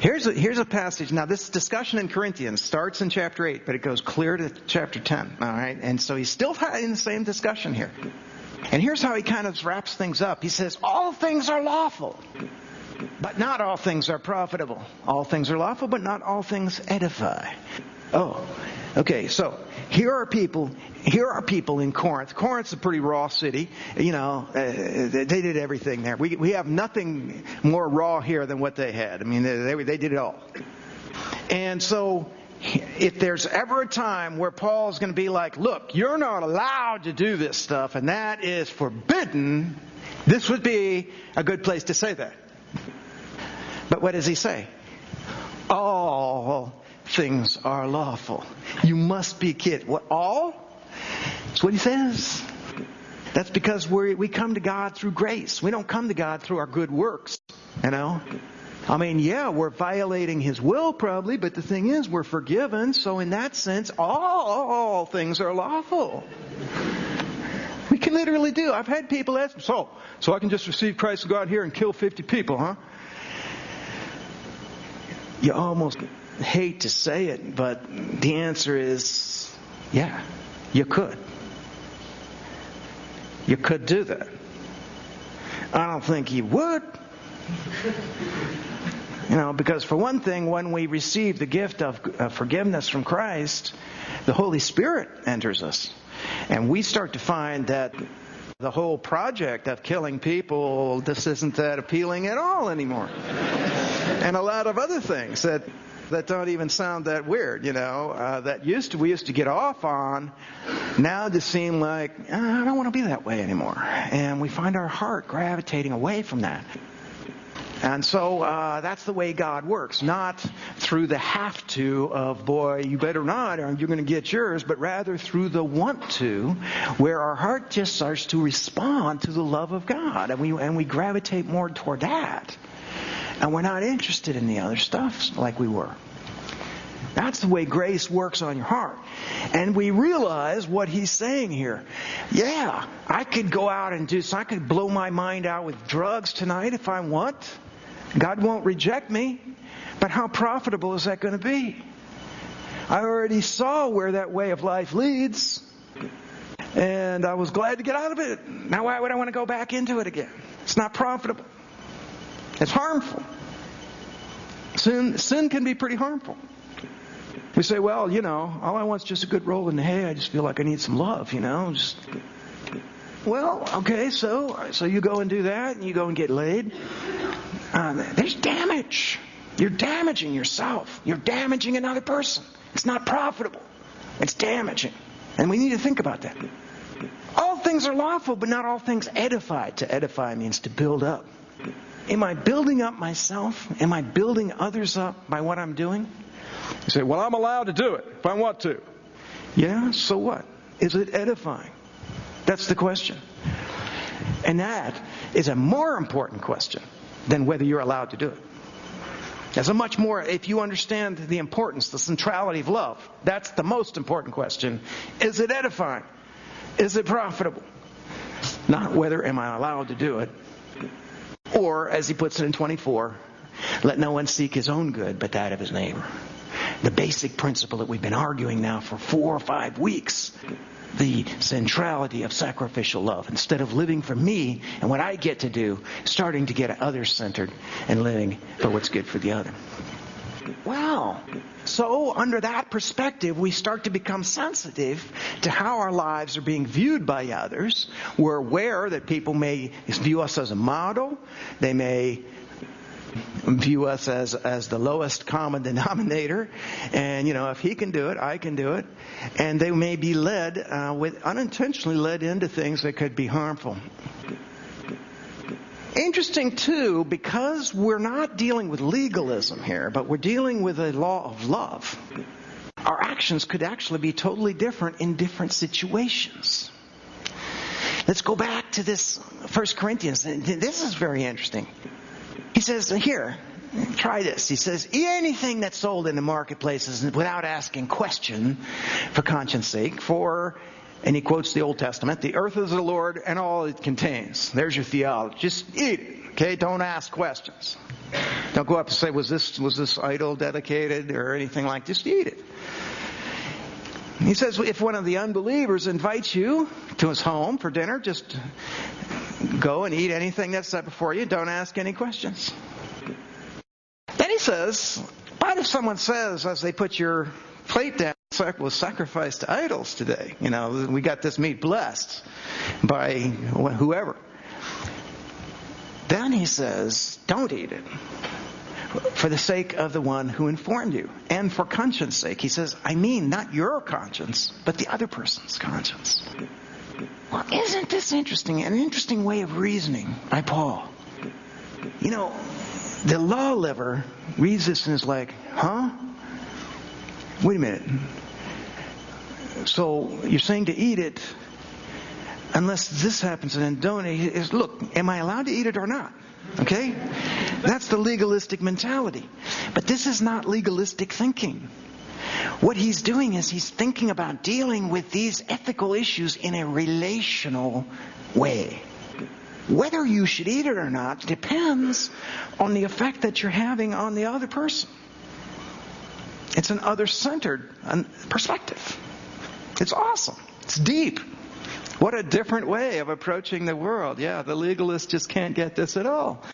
Here's a passage. Now, this discussion in Corinthians starts in chapter 8, but it goes clear to chapter 10. All right? And so he's still in the same discussion here. And here's how he kind of wraps things up. He says, all things are lawful, but not all things are profitable. All things are lawful, but not all things edify. Oh, okay. So here are people in Corinth. Corinth's a pretty raw city. You know, they did everything there. We have nothing more raw here than what they had. I mean, they did it all. And so if there's ever a time where Paul's going to be like, look, you're not allowed to do this stuff, and that is forbidden, this would be a good place to say that. But what does he say? All things are lawful. You must be kidding. What, all? That's what he says. That's because we come to God through grace. We don't come to God through our good works, you know. I mean, yeah, we're violating His will probably, but the thing is, we're forgiven. So in that sense, all things are lawful. We can literally do. I've had people ask, so I can just receive Christ and go out here and kill 50 people, huh? You almost hate to say it, but the answer is, yeah, you could. You could do that. I don't think you would. You know, because for one thing, when we receive the gift of forgiveness from Christ, the Holy Spirit enters us. And we start to find that the whole project of killing people, this isn't that appealing at all anymore. And a lot of other things that don't even sound that weird, you know, that we used to get off on, now just seem like, I don't want to be that way anymore. And we find our heart gravitating away from that. And so that's the way God works, not through the have to of, boy, you better not or you're going to get yours, but rather through the want to, where our heart just starts to respond to the love of God. And we gravitate more toward that. And we're not interested in the other stuff like we were. That's the way grace works on your heart. And we realize what he's saying here. Yeah, I could go out and I could blow my mind out with drugs tonight if I want. God won't reject me. But how profitable is that going to be? I already saw where that way of life leads. And I was glad to get out of it. Now why would I want to go back into it again? It's not profitable. It's harmful. Sin can be pretty harmful. We say, well, you know, all I want is just a good roll in the hay. I just feel like I need some love, you know. Well, okay, so you go and do that, and you go and get laid. There's damage. You're damaging yourself. You're damaging another person. It's not profitable. It's damaging. And we need to think about that. All things are lawful, but not all things edify. To edify means to build up. Am I building up myself? Am I building others up by what I'm doing? You say, well, I'm allowed to do it if I want to. Yeah, so what? Is it edifying? That's the question. And that is a more important question than whether you're allowed to do it. That's a much more, if you understand the importance, the centrality of love, that's the most important question. Is it edifying? Is it profitable? Not whether am I allowed to do it. Or, as he puts it in 24, let no one seek his own good, but that of his neighbor. The basic principle that we've been arguing now for 4 or 5 weeks. The centrality of sacrificial love. Instead of living for me and what I get to do, starting to get others-centered and living for what's good for the other. Wow. So, under that perspective, we start to become sensitive to how our lives are being viewed by others. We're aware that people may view us as a model. They may view us as the lowest common denominator. And, you know, if he can do it, I can do it. And they may be unintentionally led into things that could be harmful. Interesting, too, because we're not dealing with legalism here, but we're dealing with a law of love. Our actions could actually be totally different in different situations. Let's go back to this 1 Corinthians. This is very interesting. He says, here, try this. He says, anything that's sold in the marketplaces without asking question for conscience sake, and he quotes the Old Testament, the earth is the Lord and all it contains. There's your theology. Just eat it. Okay, don't ask questions. Don't go up and say, was this idol dedicated or anything like that. Just eat it. He says if one of the unbelievers invites you to his home for dinner, just go and eat anything that's set before you. Don't ask any questions. Then he says, what if someone says as they put your plate down, was sacrificed to idols today? You know, we got this meat blessed by whoever. Then he says, don't eat it for the sake of the one who informed you and for conscience sake. He says, I mean not your conscience, but the other person's conscience. Well, isn't this interesting? An interesting way of reasoning by Paul. You know, the law liver reads this and is like, huh? Wait a minute. So you're saying to eat it unless this happens and then don't eat. Look, am I allowed to eat it or not? Okay? That's the legalistic mentality. But this is not legalistic thinking. What he's doing is he's thinking about dealing with these ethical issues in a relational way. Whether you should eat it or not depends on the effect that you're having on the other person. It's an other-centered perspective. It's awesome. It's deep. What a different way of approaching the world. Yeah, the legalists just can't get this at all.